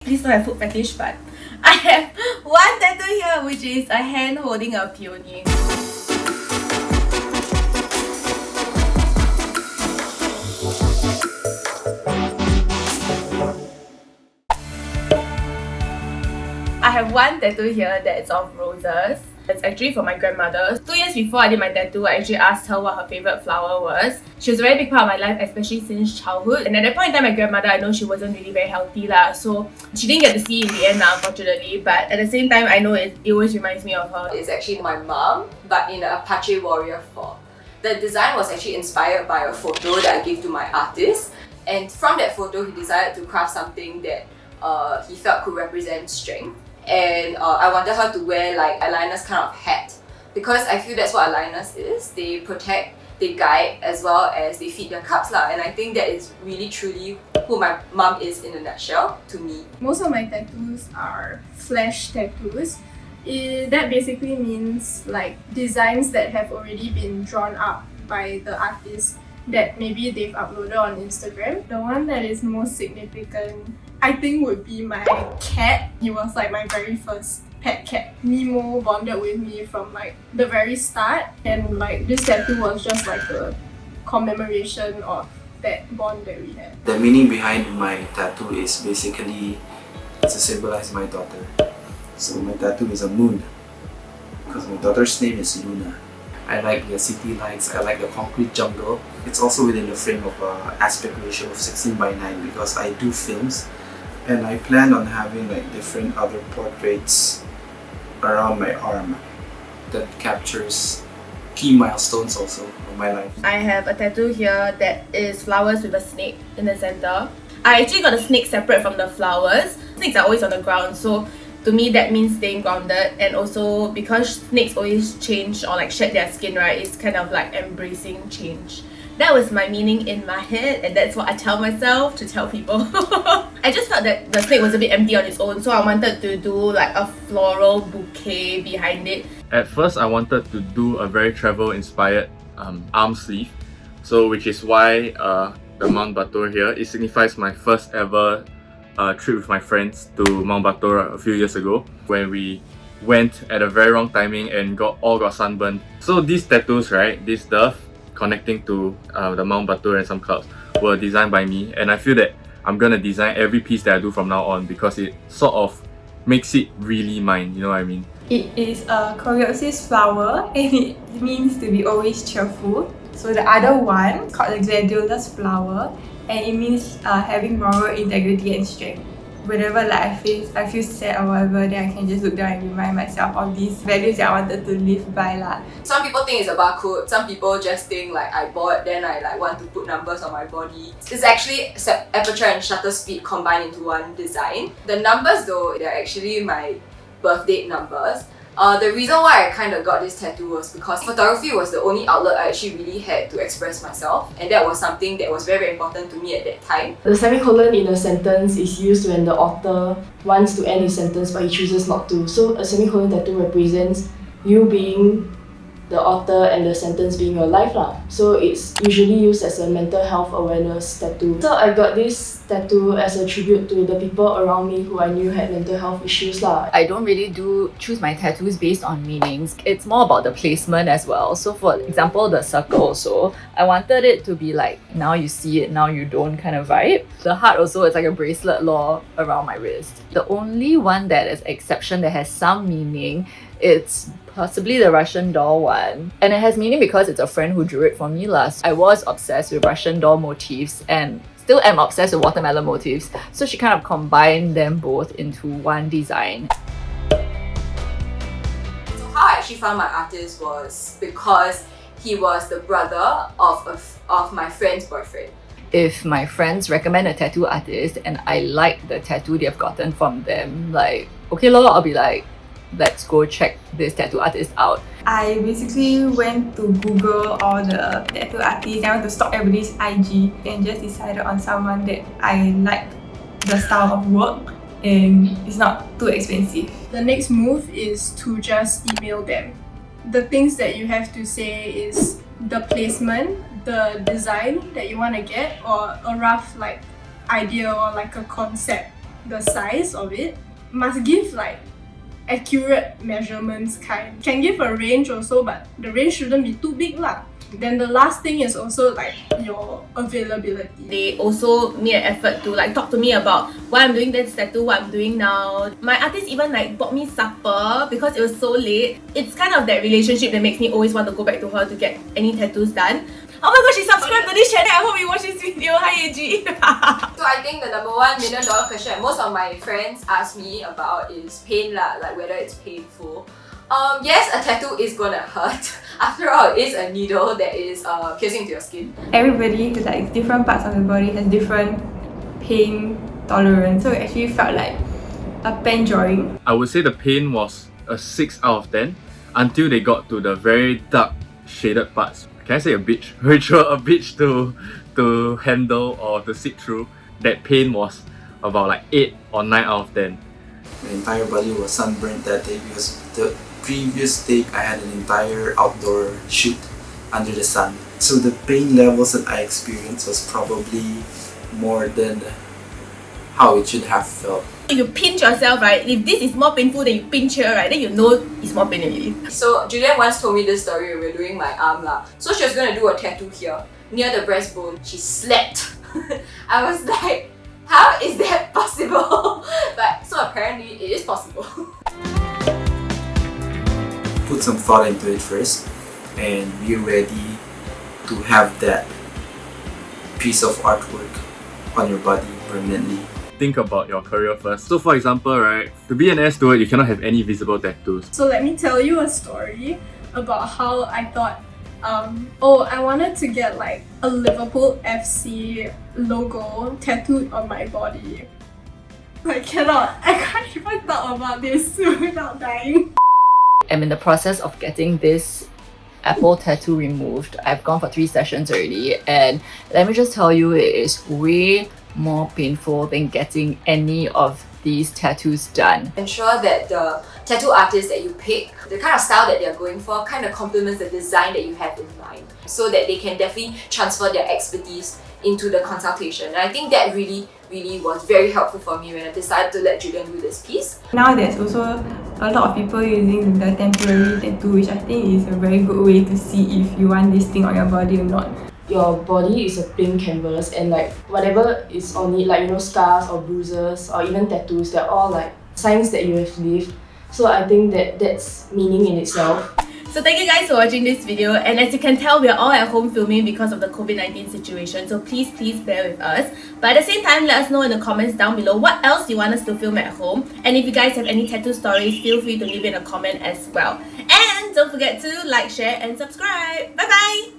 please don't have foot fetish, but I have one tattoo here, which is a hand holding a peony. I have one tattoo here that is of roses. It's actually for my grandmother. 2 years before I did my tattoo, I actually asked her what her favourite flower was. She was a very big part of my life, especially since childhood. And at that point in time, my grandmother, I know she wasn't really very healthy lah, so she didn't get to see in the end lah, unfortunately. But at the same time, I know it always reminds me of her. It's actually my mom, but in an Apache warrior form. The design was actually inspired by a photo that I gave to my artist. And from that photo, he decided to craft something that he felt could represent strength. And I wanted her to wear like eyeliner's kind of hat, because I feel that's what eyeliner's is. They protect, they guide, as well as they feed their cubs lah. And I think that is really truly who my mom is in a nutshell to me. Most of my tattoos are flash tattoos. That basically means like designs that have already been drawn up by the artist that maybe they've uploaded on Instagram. The one that is most significant, I think, would be my cat. He was like my very first pet cat. Nemo bonded with me from like the very start, and like this tattoo was just like a commemoration of that bond that we had. The meaning behind my tattoo is basically to symbolize my daughter. So my tattoo is a moon because my daughter's name is Luna. I like the city lights, I like the concrete jungle. It's also within the frame of aspect ratio of 16:9 because I do films and I plan on having like different other portraits around my arm that captures key milestones also of my life. I have a tattoo here that is flowers with a snake in the center. I actually got the snake separate from the flowers. Snakes are always on the ground, so to me that means staying grounded, and also because snakes always change or like shed their skin, right, it's kind of like embracing change. That was my meaning in my head, and that's what I tell myself to tell people. I just felt that the snake was a bit empty on its own, so I wanted to do like a floral bouquet behind it. At first I wanted to do a very travel inspired arm sleeve, so which is why the Mount Batur here, it signifies my first ever trip with my friends to Mount Batur a few years ago, when we went at a very wrong timing and got sunburned. So these tattoos, right, this dove connecting to the Mount Batur and some clouds, were designed by me, and I feel that I'm gonna design every piece that I do from now on because it sort of makes it really mine, you know what I mean? It is a coreopsis flower and it means to be always cheerful. So the other one, called the gladiolas flower, and it means having moral integrity and strength. Whenever like I feel sad or whatever, then I can just look down and remind myself of these values that I wanted to live by lah. Some people think it's a barcode, some people just think like I bought, then I like want to put numbers on my body. It's actually aperture and shutter speed combined into one design. The numbers though, they're actually my birth date numbers. The reason why I kind of got this tattoo was because photography was the only outlet I actually really had to express myself, and that was something that was very, very important to me at that time. The semicolon in a sentence is used when the author wants to end his sentence but he chooses not to. So a semicolon tattoo represents you being the author and the sentence being your life lah. So it's usually used as a mental health awareness tattoo. So I got this tattoo as a tribute to the people around me who I knew had mental health issues lah. I don't really choose my tattoos based on meanings. It's more about the placement as well. So for example, the circle also, I wanted it to be like now you see it, now you don't kind of vibe. The heart also is like a bracelet law around my wrist. The only one that is exception that has some meaning, it's possibly the Russian doll one. And it has meaning because it's a friend who drew it for me last. I was obsessed with Russian doll motifs and still am obsessed with watermelon motifs. So she kind of combined them both into one design. So how I actually found my artist was because he was the brother of my friend's boyfriend. If my friends recommend a tattoo artist and I like the tattoo they've gotten from them, like, okay lol, I'll be like, let's go check this tattoo artist out. I basically went to Google all the tattoo artists. I went to stalk everybody's IG and just decided on someone that I liked the style of work and it's not too expensive. The next move is to just email them. The things that you have to say is the placement, the design that you want to get, or a rough like idea or like a concept the size of it. Must give like accurate measurements kind. Can give a range also, but the range shouldn't be too big lah. Then the last thing is also like your availability. They also made an effort to like talk to me about why I'm doing this tattoo, what I'm doing now. My artist even like bought me supper because it was so late. It's kind of that relationship that makes me always want to go back to her to get any tattoos done. Oh my gosh, she subscribed to this channel. I hope you watch this video. Hi AG. So I think the number $1 million question most of my friends ask me about is pain lah, like whether it's painful. Yes, a tattoo is gonna hurt. After all, it is a needle that is piercing to your skin. Everybody, like different parts of the body, has different pain tolerance. So it actually felt like a pen drawing. I would say the pain was a 6 out of 10 until they got to the very dark shaded parts. Can I say a bitch? Which were a bitch to handle or to sit through. That pain was about like 8 or 9 out of 10. My entire body was sunburnt that day because the previous take I had an entire outdoor shoot under the sun. So the pain levels that I experienced was probably more than how it should have felt. If you pinch yourself, right, if this is more painful than you pinch here, right, then you know it's more pain already. So Jielin once told me this story when we were doing my arm lah. So she was gonna do a tattoo here, near the breastbone. She slept. I was like, how is that possible? But so apparently it is possible. Put some thought into it first and be ready to have that piece of artwork on your body permanently. Think about your career first. So for example, right, to be an air steward, you cannot have any visible tattoos. So let me tell you a story about how I thought, I wanted to get like a Liverpool FC logo tattooed on my body. I can't even talk about this without dying. I'm in the process of getting this Apple tattoo removed. I've gone for 3 sessions already, and let me just tell you, it is way more painful than getting any of these tattoos done. Ensure that the tattoo artist that you pick, the kind of style that they're going for, kind of complements the design that you have in mind, so that they can definitely transfer their expertise into the consultation. And I think that really was very helpful for me when I decided to let Jielin do this piece. Now there's also a lot of people using the temporary tattoo, which I think is a very good way to see if you want this thing on your body or not. Your body is a blank canvas, and like whatever is on it, like scars or bruises or even tattoos, they're all like signs that you have lived. So I think that that's meaning in itself. So thank you guys for watching this video, and as you can tell, we are all at home filming because of the COVID-19 situation, so please bear with us. But at the same time, let us know in the comments down below what else you want us to film at home, and if you guys have any tattoo stories, feel free to leave it in a comment as well. And don't forget to like, share and subscribe. Bye bye!